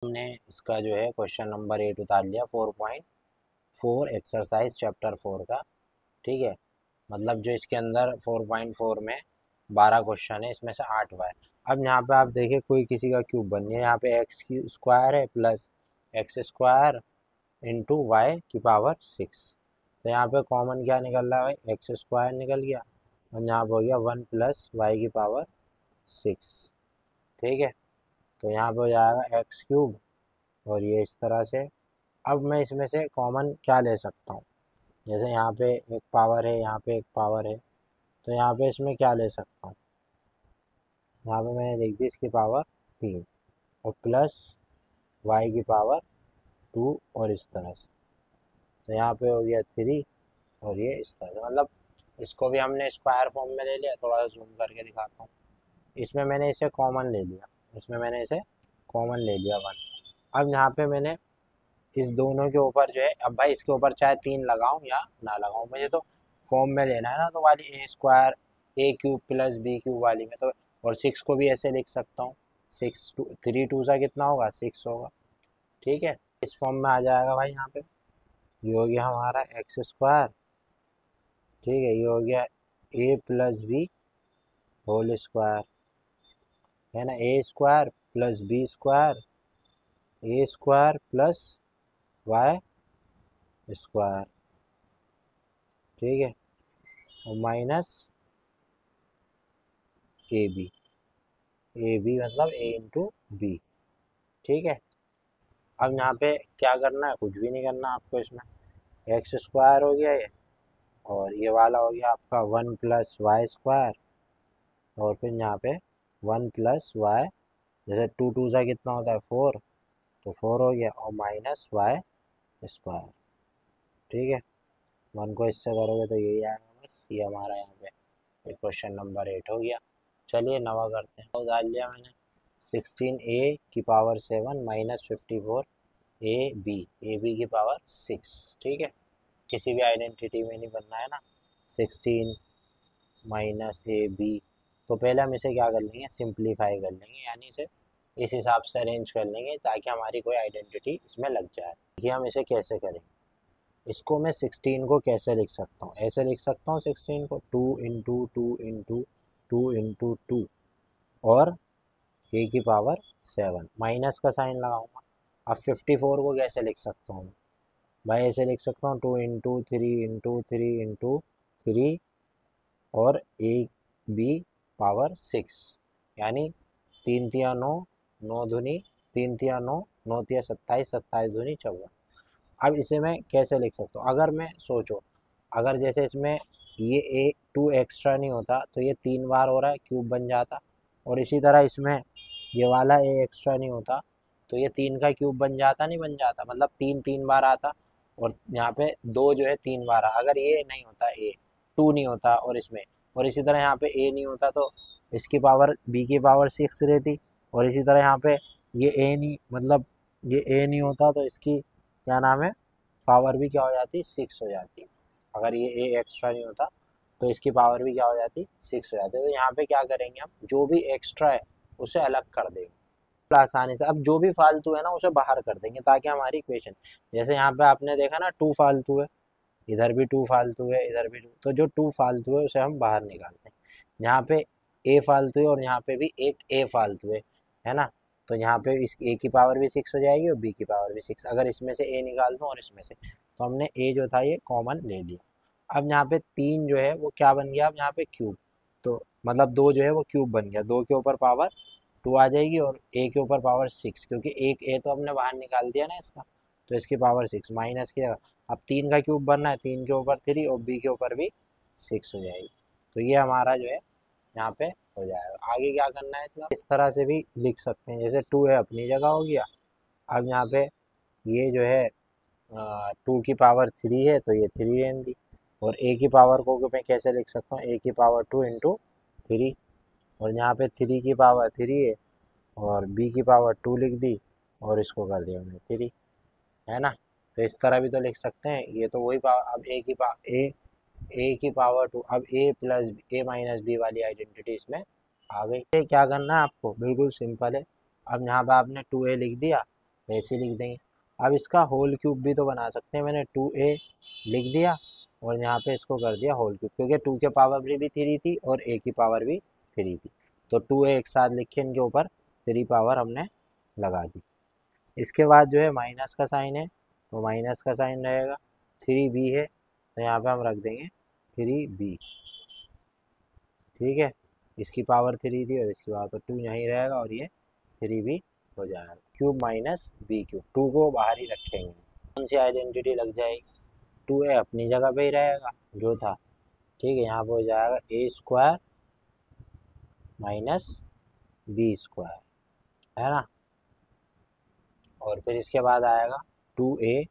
हमने इसका जो है क्वेश्चन नंबर 8 उतार लिया 4.4 एक्सरसाइज चैप्टर 4 का। ठीक है, मतलब जो इसके अंदर 4.4 में 12 क्वेश्चन है, इसमें से 8 वाई। अब यहाँ पे आप देखिए कोई किसी का क्यूब बन गया, यहाँ पे एक्स की स्क्वायर है plus x square into y की पावर 6। तो यहाँ पे कॉमन क्या निकल रहा है भाई, एक्स स्क्वायर निकल गया और यहाँ पे हो गया 1 प्लस वाई की पावर 6। ठीक है, तो यहाँ पे हो जाएगा एक्स क्यूब और ये इस तरह से। अब मैं इसमें से कॉमन क्या ले सकता हूँ, जैसे यहाँ पे एक पावर है, यहाँ पे एक पावर है, तो यहाँ पे इसमें क्या ले सकता हूँ, यहाँ पे मैंने लिख दी इसकी पावर 3 और प्लस वाई की पावर 2 और इस तरह से। तो यहाँ पे हो गया 3 और ये इस तरह से, मतलब इसको भी हमने स्क्वायर फॉर्म में ले लिया। थोड़ा सा जूम करके दिखाता हूँ, इसमें मैंने इसे कॉमन ले लिया, इसमें मैंने इसे कॉमन ले लिया 1। अब यहाँ पे मैंने इस दोनों के ऊपर जो है, अब भाई इसके ऊपर चाहे 3 लगाऊं या ना लगाऊं, मुझे तो फॉर्म में लेना है ना, तो वाली ए स्क्वायर ए क्यूब प्लस बी क्यूब वाली में तो। और 6 को भी ऐसे लिख सकता हूँ, 6 3 2 सा कितना होगा 6 होगा। ठीक है, इस फॉर्म में आ जाएगा भाई। यहाँ पे ये हो गया हमारा एक्स स्क्वायर, ठीक है, ये हो गया ए प्लस बी होल स्क्वायर, है ना, ए स्क्वायर प्लस बी स्क्वायर ए स्क्वायर प्लस वाई स्क्वायर। ठीक है, और माइनस ए बी मतलब ए इंटू बी। ठीक है, अब यहाँ पे क्या करना है, कुछ भी नहीं करना आपको। इसमें एक्स स्क्वायर हो गया ये, और ये वाला हो गया आपका 1 प्लस वाई स्क्वायर, और फिर यहाँ पे 1 प्लस वाई, जैसे 2 2 सा कितना होता है 4, तो 4 हो गया और माइनस वाई स्क्वायर। ठीक है, 1 को इससे करोगे तो यही आएगा, बस ये हमारा यहाँ पे क्वेश्चन नंबर 8 हो गया। चलिए नवा करते हैं, डाल लिया मैंने 16a की पावर 7 माइनस 54 ए बी की पावर 6। ठीक है, किसी भी आइडेंटिटी में नहीं बनना है ना, 16 माइनस ए बी। तो पहले हम इसे क्या कर लेंगे, सिंप्लीफाई कर लेंगे, यानी इसे इस हिसाब से अरेंज कर लेंगे ताकि हमारी कोई आइडेंटिटी इसमें लग जाए। ये हम इसे कैसे करेंगे, इसको मैं 16 को कैसे लिख सकता हूँ, ऐसे लिख सकता हूँ 16 को 2 इंटू 2 इंटू 2 इंटू 2 और ए की पावर 7, माइनस का साइन लगाऊंगा। अब 54 को कैसे लिख सकता हूँ भाई, ऐसे लिख सकता हूँ 2 इंटू 3 इंटू 3 इंटू 3 और ए बी पावर 6, यानी 3 तिया 9, 9 दूनी 3 तिया 9, 9 तिया 27, 27 दूनी 54। अब इसे मैं कैसे लिख सकता हूँ, अगर मैं सोचो, अगर जैसे इसमें ये ए 2 एक्स्ट्रा नहीं होता तो ये 3 बार हो रहा है क्यूब बन जाता, और इसी तरह इसमें ये वाला ए एक्स्ट्रा नहीं होता तो ये 3 का क्यूब बन जाता, नहीं बन जाता, मतलब 3 3 बार आता। और यहाँ पे 2 जो है 3 बार अगर ये नहीं होता, ए 2 नहीं होता और इसमें, और इसी तरह यहाँ पे ए नहीं होता तो इसकी पावर बी की पावर 6 रहती, और इसी तरह यहाँ पे ये ए नहीं, मतलब ये ए नहीं होता तो इसकी क्या नाम है, पावर भी क्या हो जाती 6 हो जाती। अगर ये ए एक्स्ट्रा नहीं होता तो इसकी पावर भी क्या हो जाती 6 हो जाती। तो यहाँ पे क्या करेंगे, हम जो भी एक्स्ट्रा है उसे अलग कर देंगे आसानी से। अब जो भी फालतू है ना उसे बाहर कर देंगे ताकि हमारी इक्वेशन, जैसे यहाँ पे आपने देखा ना 2 फालतू है, इधर भी 2 फालतू है, इधर भी 2, तो जो 2 फालतू है उसे हम बाहर निकालते हैं। यहाँ पे ए फालतू है और यहाँ पे भी एक ए फालतू है ना, तो यहाँ पे इस ए की पावर भी 6 हो जाएगी और बी की पावर भी 6, अगर इसमें से ए निकाल दूँ और इसमें से, तो हमने ए जो था ये कॉमन ले लिया। अब यहाँ पे 3 जो है वो क्या बन गया, अब यहाँ पे क्यूब, तो मतलब 2 जो है वो क्यूब बन गया, 2 के ऊपर पावर 2 आ जाएगी और ए के ऊपर पावर 6, क्योंकि एक ए तो हमने बाहर निकाल दिया ना इसका, तो इसकी पावर 6 माइनस की जगह अब 3 का क्यूब बनना है, 3 के ऊपर 3 और बी के ऊपर भी 6 हो जाएगी। तो ये हमारा जो है यहाँ पे हो जाएगा। आगे क्या करना है, इतना इस तरह से भी लिख सकते हैं, जैसे 2 है अपनी जगह हो गया। अब यहाँ पे ये जो है 2 की पावर 3 है तो ये 3 रहने दी, और ए की पावर को मैं कैसे लिख सकता हूँ, ए की पावर 2 इंटू 3, और यहाँ पे 3 की पावर 3 है और बी की पावर 2 लिख दी और इसको कर दिया हमने 3, है ना। तो इस तरह भी तो लिख सकते हैं, ये तो वही पावर। अब ए की पावर 2, अब ए प्लस ए माइनस बी वाली आइडेंटिटी इसमें आ गई। ये क्या करना है आपको, बिल्कुल सिंपल है। अब यहाँ पे आपने 2a लिख दिया तो ऐसे लिख देंगे। अब इसका होल क्यूब भी तो बना सकते हैं, मैंने 2a लिख दिया और यहाँ पे इसको कर दिया होल क्यूब, क्योंकि 2 के पावर भी 3 थी और a की पावर भी 3 थी, तो 2a एक साथ लिख के इनके ऊपर 3 पावर हमने लगा दी। इसके बाद जो है माइनस का साइन है, तो माइनस का साइन रहेगा, 3b है तो यहाँ पे हम रख देंगे 3b। ठीक है, इसकी पावर 3 थी और इसकी पावर, तो 2 यहीं रहेगा और ये 3b हो जाएगा। क्यूब माइनस बी क्यूब, 2 को बाहर ही रखेंगे। कौन सी आइडेंटिटी लग जाएगी, 2a अपनी जगह पे ही रहेगा जो था। ठीक है, यहाँ पे हो जाएगा a square minus b square, है ना। और फिर इसके बाद आएगा 2a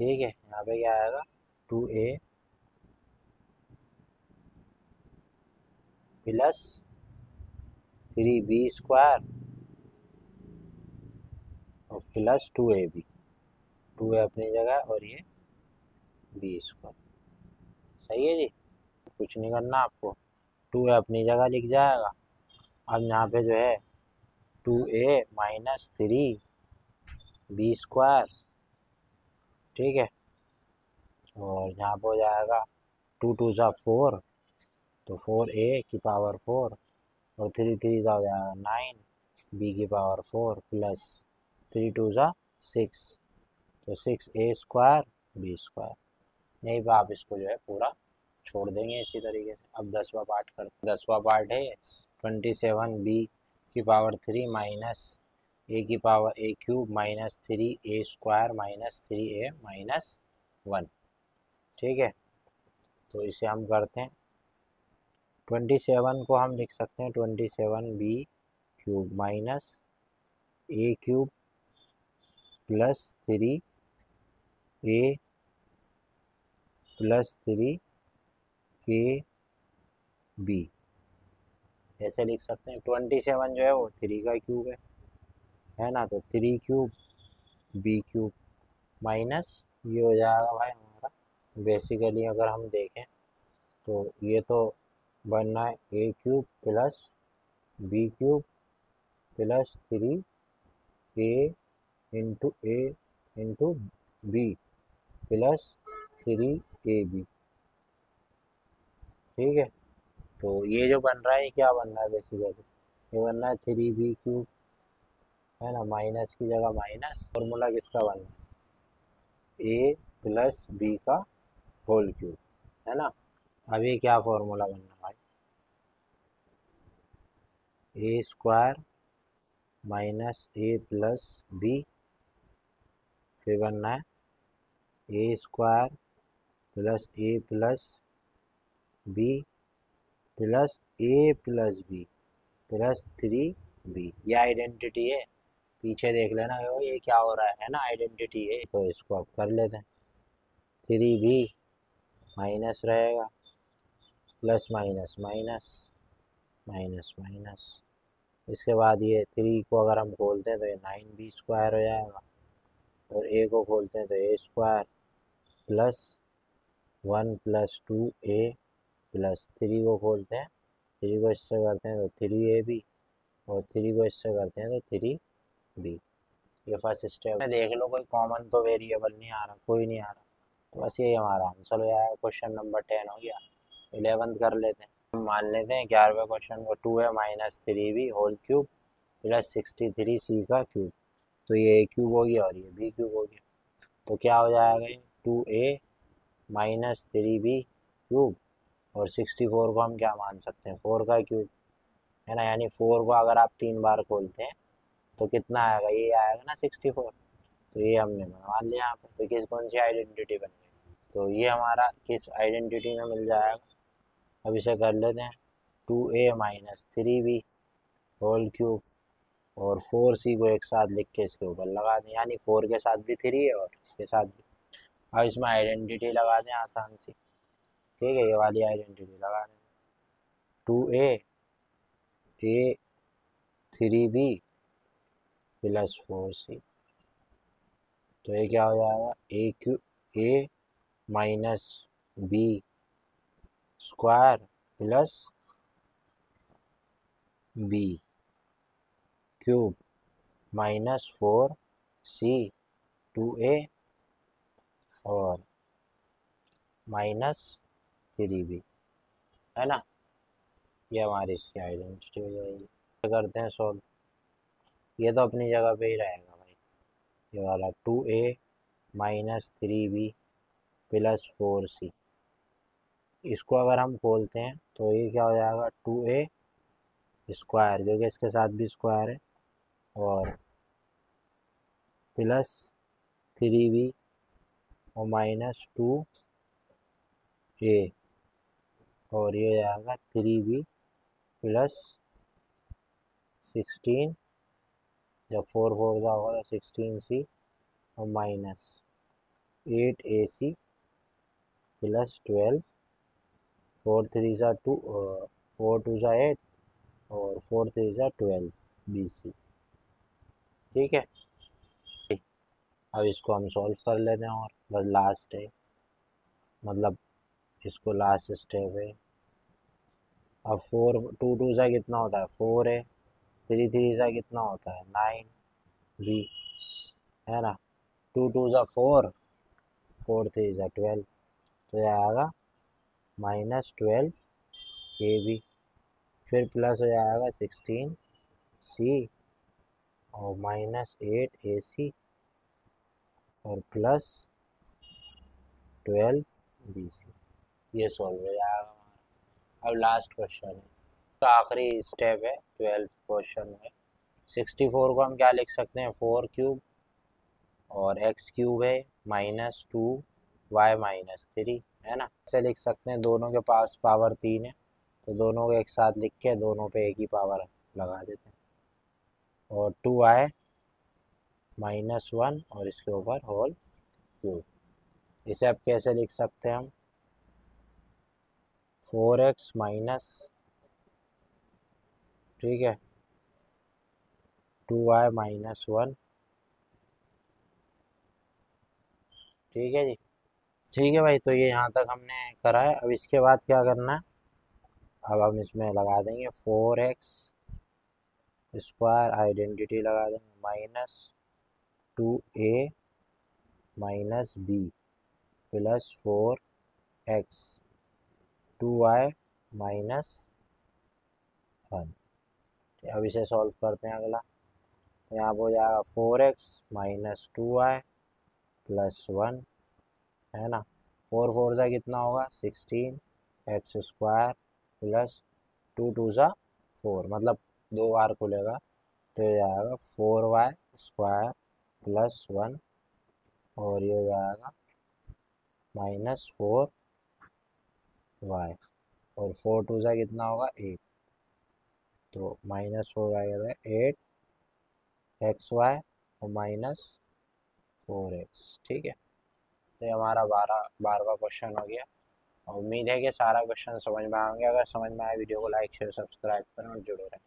ठीक है, यहाँ पे क्या आएगा 2a प्लस 3b स्क्वायर और प्लस 2ab, 2a अपनी जगह और ये b स्क्वायर। सही है जी, कुछ नहीं करना आपको, 2a अपनी जगह लिख जाएगा। अब यहाँ पे जो है 2a माइनस 3b स्क्वायर, ठीक है, और यहाँ पे हो जाएगा 2 2 सा 4, तो 4a की पावर 4 और 3 3 सा हो जाएगा 9, b की पावर 4 प्लस 3 2 सा 6, तो 6a स्क्वायर b स्क्वायर। नहीं तो आप इसको जो है पूरा छोड़ देंगे इसी तरीके से। अब 10वां पार्ट कर, 10वां पार्ट है 27b की पावर 3 माइनस a की power a cube minus 3a square minus 3a minus 1। ठीक है, तो इसे हम करते हैं, 27 को हम लिख सकते हैं 27b cube minus a cube plus 3a plus 3ab, ऐसे लिख सकते हैं। 27 जो है वो 3 का क्यूब है ना, तो 3 क्यूब b क्यूब माइनस ये हो जाएगा भाई हमारा, बेसिकली अगर हम देखें तो ये तो बनना है a cube plus b cube plus 3a into b plus 3ab। ठीक है, तो ये जो बन रहा है ये क्या बन रहा है, बेसिकली ये बन रहा है 3b क्यूब, है ना, माइनस की जगह माइनस, फॉर्मूला किसका बन रहा है a प्लस b का होल क्यूब, है ना। अब ये क्या फॉर्मूला बन रहा है भाई, a square minus a plus b, फिर बनना है a square plus a plus b plus a plus b plus 3b। ये आइडेंटिटी है, पीछे देख लेना ये क्या हो रहा है ना, आइडेंटिटी है। तो इसको अब कर लेते हैं, 3b माइनस रहेगा plus minus minus minus minus, इसके बाद ये 3 को अगर हम खोलते हैं तो ये 9b स्क्वायर हो जाएगा, और a को खोलते हैं तो a square plus 1 plus 2a plus 3 को खोलते हैं, 3 को इससे करते हैं तो 3ab और 3 को इससे करते हैं तो 3b। ये फर्स्ट स्टेप है, देख लो कोई कॉमन तो वेरिएबल नहीं आ रहा, कोई नहीं आ रहा, तो बस यही हमारा आंसर हो जाएगा। क्वेश्चन नंबर 10 हो गया। 11th कर लेते हैं, मान लेते हैं 11वें क्वेश्चन को, 2a minus 3b whole cube plus 63c का क्यूब, तो ये a क्यूब हो गया और ये b क्यूब हो गया, तो क्या हो जाएगा ये 2a माइनस 3b क्यूब, और 64 को हम क्या मान सकते हैं 4 का क्यूब, है ना, यानी 4 को अगर आप 3 बार खोलते हैं तो कितना आएगा, ये आएगा ना 64, तो ये हमने मान लिया यहाँ पे। तो किस कौन सी आइडेंटिटी बन गई, तो ये हमारा किस आइडेंटिटी में मिल जाएगा। अब इसे कर लेते हैं 2a minus 3b whole cube और 4c को एक साथ लिख के इसके ऊपर लगा दें, यानी 4 के साथ भी 3 है और इसके साथ भी। अब इसमें आइडेंटिटी लगा दें आसान सी, ठीक है, ये वाली आइडेंटिटी लगा दें, 2a 3b प्लस 4c, तो ये क्या हो जाएगा a minus b square plus b cube -4c 2a और -3b, है ना। ये हमारी इसकी आइडेंटिटी हो जाएगी। करते हैं सॉल्व। ये तो अपनी जगह पे ही रहेगा भाई, ये वाला 2a -3b +4c। इसको अगर हम खोलते हैं तो ये क्या हो जाएगा, 2a स्क्वायर, क्योंकि इसके साथ भी स्क्वायर है, और +3b और -2a, और ये आएगा 3b +16, जब 4 4 का होगा तो 16c और -8ac +12, 4 3 सा 2, 4 2 सा 8 और 4 3 सा 12 bc। ठीक है, अब इसको हम सॉल्व कर लेते हैं, और बस लास्ट है, मतलब इसको लास्ट स्टेप है। अब 4 2 2 सा कितना होता है, 4 है, 3 3 सा कितना होता है, 9 b, है ना। 2 2 सा 4, 4 3 सा 12, तो यह आएगा -12ab, फिर प्लस हो जाएगा 16c और -8ac और +12bc। ये सॉल्व हो जाएगा। अब लास्ट क्वेश्चन है, तो आखिरी स्टेप है 12 क्वेश्चन में। 64 को हम क्या लिख सकते हैं, 4 क्यूब, और x क्यूब है -2y-3, है ना। ऐसे लिख सकते हैं, दोनों के पास पावर 3 है, तो दोनों को एक साथ लिख के दोनों पे एक ही पावर लगा देते हैं, और 2y-1 और इसके ऊपर होल क्यूब। इसे अब कैसे लिख सकते हैं हम, 4x माइनस, ठीक है, 2y-1, ठीक है जी। ठीक है भाई, तो ये यहाँ तक हमने करा है। अब इसके बाद क्या करना है, अब हम इसमें लगा देंगे 4x स्क्वायर, आइडेंटिटी लगा देंगे, -2a -b +4x 2y-1। अब इसे सॉल्व करते हैं अगला, तो यहाँ पर हो जाएगा 4x -2y +1, है ना। 4 4 सा कितना होगा, 16x स्क्वायर प्लस 2 2 सा 4, मतलब 2 बार खुलेगा, तो ये आएगा 4y स्क्वायर +1, और ये हो जाएगा -4y, और 4 2 सा कितना होगा, 8, तो -4y का 8xy और -4x। ठीक है, तो ये हमारा 12वां क्वेश्चन हो गया। उम्मीद है कि सारा क्वेश्चन समझ में आएंगे। अगर समझ में आए, वीडियो को लाइक शेयर सब्सक्राइब करें और जुड़े रहें।